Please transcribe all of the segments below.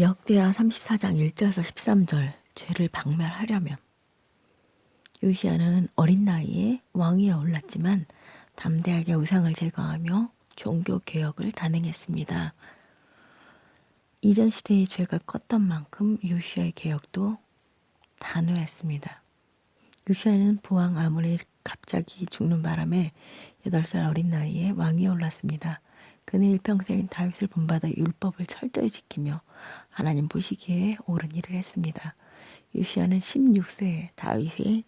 역대하 34장 1절에서 13절. 죄를 박멸하려면 요시야는 어린 나이에 왕위에 올랐지만 담대하게 우상을 제거하며 종교 개혁을 단행했습니다. 이전 시대의 죄가 컸던 만큼 요시야의 개혁도 단호했습니다. 요시야는 부왕 아몬이 갑자기 죽는 바람에 8살 어린 나이에 왕위에 올랐습니다. 그는 일평생 다윗을 본받아 율법을 철저히 지키며 하나님 보시기에 옳은 일을 했습니다. 요시야는 16세에 다윗의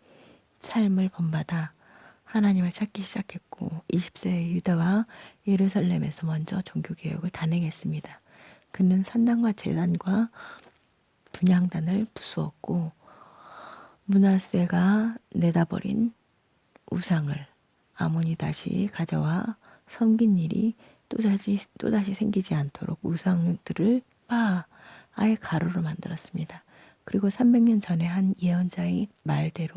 삶을 본받아 하나님을 찾기 시작했고 20세에 유다와 예루살렘에서 먼저 종교개혁을 단행했습니다. 그는 산당과 제단과 분향단을 부수었고 므낫세가 내다버린 우상을 아몬이 다시 가져와 섬긴 일이 또다시 생기지 않도록 우상들을 아예 가루로 만들었습니다. 그리고 300년 전에 한 예언자의 말대로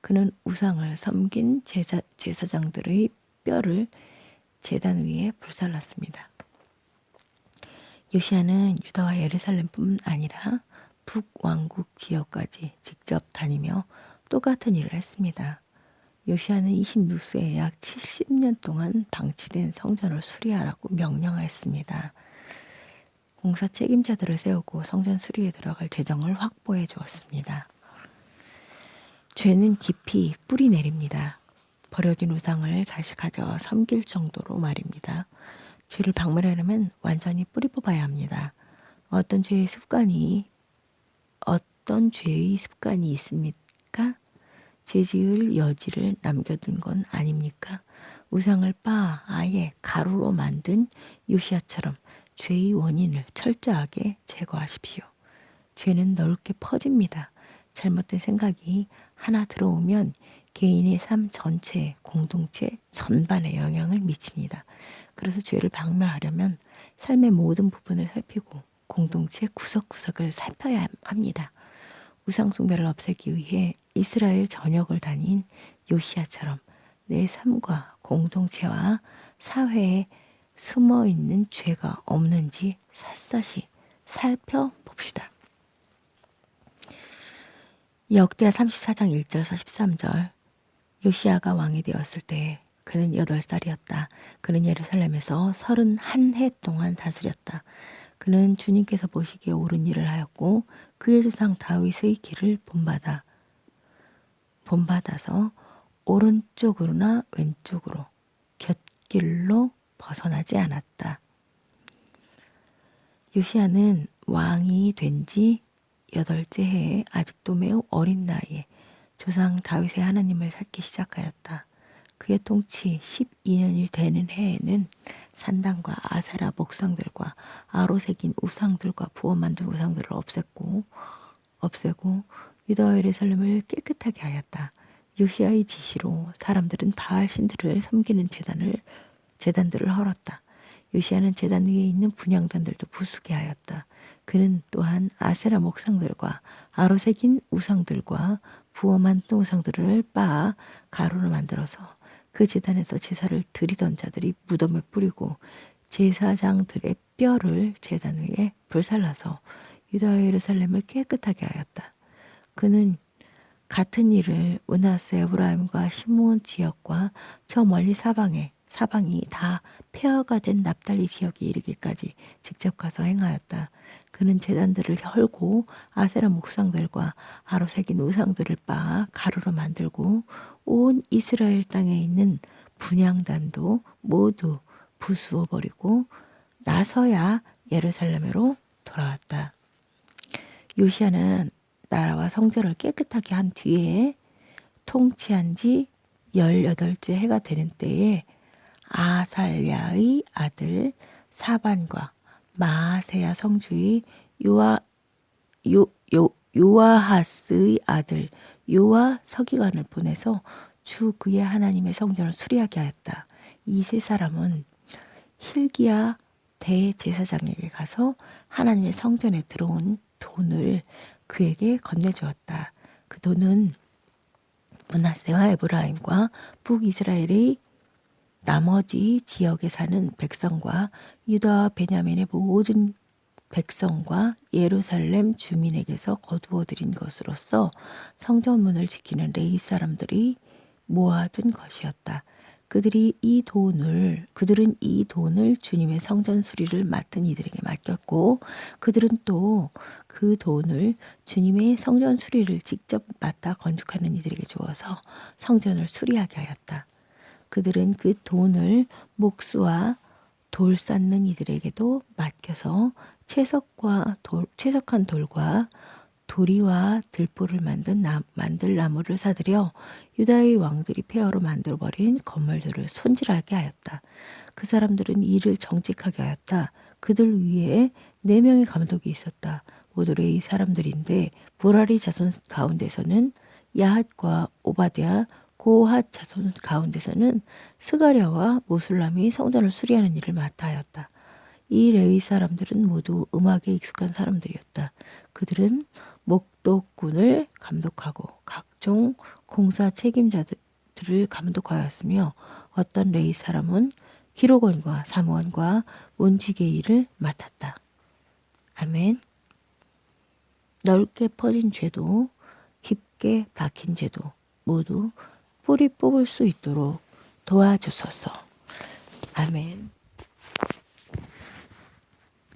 그는 우상을 섬긴 제사장들의 뼈를 제단 위에 불살랐습니다. 요시야는 유다와 예루살렘뿐 아니라 북왕국 지역까지 직접 다니며 똑같은 일을 했습니다. 요시야는 26세에 약 70년 동안 방치된 성전을 수리하라고 명령하였습니다. 공사 책임자들을 세우고 성전 수리에 들어갈 재정을 확보해 주었습니다. 죄는 깊이 뿌리 내립니다. 버려진 우상을 다시 가져와 섬길 정도로 말입니다. 죄를 박멸하려면 완전히 뿌리 뽑아야 합니다. 어떤 죄의 습관이 있습니까? 죄 지을 여지를 남겨둔 건 아닙니까? 우상을 아예 가루로 만든 요시야처럼 죄의 원인을 철저하게 제거하십시오. 죄는 넓게 퍼집니다. 잘못된 생각이 하나 들어오면 개인의 삶 전체에 공동체 전반에 영향을 미칩니다. 그래서 죄를 박멸하려면 삶의 모든 부분을 살피고 공동체 구석구석을 살펴야 합니다. 우상 숭배를 없애기 위해 이스라엘 전역을 다닌 요시야처럼 내 삶과 공동체와 사회에 숨어있는 죄가 없는지 샅샅이 살펴봅시다. 역대하 34장 1절에서 13절. 요시야가 왕이 되었을 때 그는 8살이었다. 그는 예루살렘에서 31해 동안 다스렸다. 그는 주님께서 보시기에 옳은 일을 하였고 그의 조상 다윗의 길을 본받아서 오른쪽으로나 왼쪽으로 곁길로 벗어나지 않았다. 요시야는 왕이 된 지 8째 해에 아직도 매우 어린 나이에 조상 다윗의 하나님을 찾기 시작하였다. 그의 통치 12년이 되는 해에는 산당과 아세라 목상들과 아로 새긴 우상들과 부어 만든 우상들을 없애고 유다와 예루살렘을 깨끗하게 하였다. 요시야의 지시로 사람들은 바알 신들을 섬기는 제단들을 헐었다. 요시야는 제단 위에 있는 분향단들도 부수게 하였다. 그는 또한 아세라 목상들과 아로 새긴 우상들과 부어 만든 우상들을 가루로 만들어서 그 제단에서 제사를 드리던 자들이 무덤에 뿌리고 제사장들의 뼈를 제단 위에 불살라서 유다와 예루살렘을 깨끗하게 하였다. 그는 같은 일을 므낫세 에브라임과 시므온 지역과 저 멀리 사방이 다 폐허가 된 납달리 지역에 이르기까지 직접 가서 행하였다. 그는 제단들을 헐고 아세라 목상들과 아로 새긴 우상들을 가루로 만들고 온 이스라엘 땅에 있는 분향단도 모두 부수어 버리고 나서야 예루살렘으로 돌아왔다. 요시야는 나라와 성전을 깨끗하게 한 뒤에 통치한 지 18째 해가 되는 때에 아살랴의 아들 사반과 마아세야 성주의 요아하스의 아들 요아 서기관을 보내서 주 그의 하나님의 성전을 수리하게 하였다. 이 세 사람은 hil기야 대제사장에게 가서 하나님의 성전에 들어온 돈을 그에게 건네주었다. 그 돈은 므낫세와 에브라임과 북이스라엘의 나머지 지역에 사는 백성과 유다와 베냐민의 모든 백성과 예루살렘 주민에게서 거두어 들인 것으로서 성전문을 지키는 레위 사람들이 모아둔 것이었다. 그들은 이 돈을 주님의 성전 수리를 맡은 이들에게 맡겼고, 그들은 또 그 돈을 주님의 성전 수리를 직접 맡아 건축하는 이들에게 주어서 성전을 수리하게 하였다. 그들은 그 돈을 목수와 돌 쌓는 이들에게도 맡겨서 채석한 돌과 도리와 들보를 만들 나무를 사들여 유다의 왕들이 폐허로 만들어버린 건물들을 손질하게 하였다. 그 사람들은 일을 정직하게 하였다. 그들 위에 4명의 감독이 있었다. 모두 레위 사람들인데 보라리 자손 가운데서는 야핫과 오바댜, 고핫 자손 가운데서는 스가랴와 모술람이 성전을 수리하는 일을 맡아 하였다. 이 레위 사람들은 모두 음악에 익숙한 사람들이었다. 그들은 목독군을 감독하고 각종 공사 책임자들을 감독하였으며 어떤 레위 사람은 기록원과 사무원과 문지기의 일을 맡았다. 아멘. 넓게 퍼진 죄도 깊게 박힌 죄도 모두 뿌리 뽑을 수 있도록 도와주소서. 아멘.